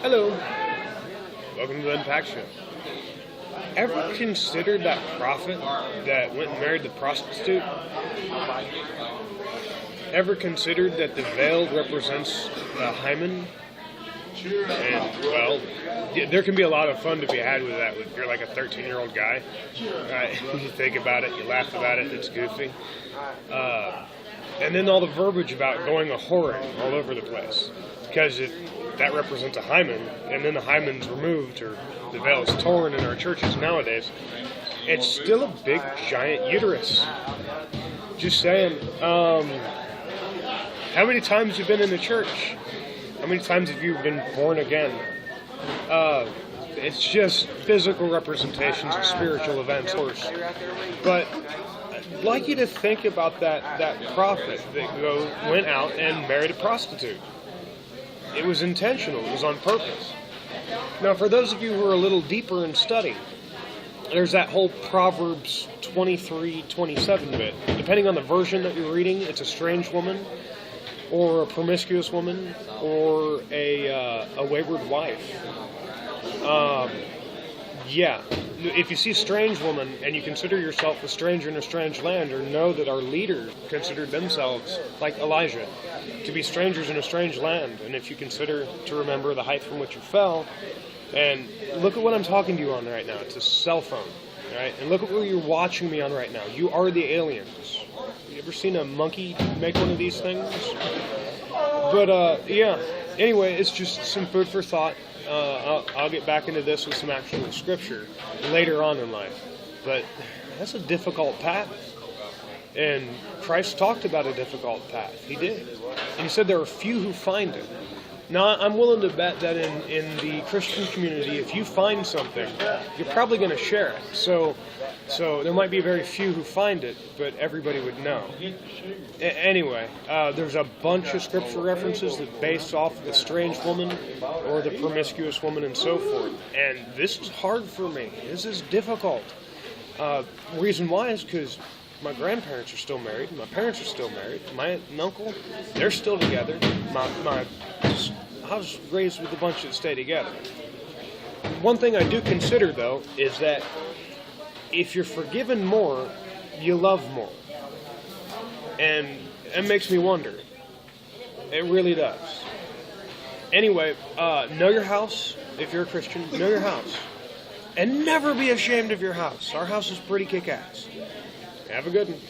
Hello. Welcome to the Unpack Show. Ever considered that prophet that went and married the prostitute? Ever considered that the veil represents Hyman? And, well, there can be a lot of fun to be had with that. If you're like a 13-year-old guy, you think about it, you laugh about it, it's goofy. And then all the verbiage about going a whoring all over the place. Because that represents a hymen, and then the hymen's removed, or the veil is torn in our churches nowadays. It's still a big, giant uterus. Just saying. How many times have you been in the church? How many times have you been born again? It's just physical representations of spiritual events, of course. But I'd like you to think about that prophet that went out and married a prostitute. It was intentional. It was on purpose. Now, for those of you who are a little deeper in study, there's that whole Proverbs 23:27 bit. Depending on the version that you're reading, it's a strange woman, or a promiscuous woman, or a wayward wife. If you see strange woman and you consider yourself a stranger in a strange land, or know that our leaders considered themselves, like Elijah, to be strangers in a strange land, and if you consider to remember the height from which you fell, and look at what I'm talking to you on right now. It's a cell phone, right? And look at what you're watching me on right now. You are the aliens. You ever seen a monkey make one of these things? But, anyway, it's just some food for thought. I'll get back into this with some actual scripture later on in life. But that's a difficult path. And Christ talked about a difficult path. He did. And he said there are few who find it. Now, I'm willing to bet that in the Christian community, if you find something, you're probably going to share it. So there might be very few who find it, but everybody would know. Anyway, there's a bunch of scripture references that base off the strange woman or the promiscuous woman and so forth. And this is hard for me. This is difficult. Reason why is because my grandparents are still married. My parents are still married. My aunt and uncle, they're still together. I was raised with a bunch that stay together. One thing I do consider, though, is that if you're forgiven more, you love more. And it makes me wonder. It really does. Anyway, know your house. If you're a Christian, know your house. And never be ashamed of your house. Our house is pretty kick-ass. Have a good one.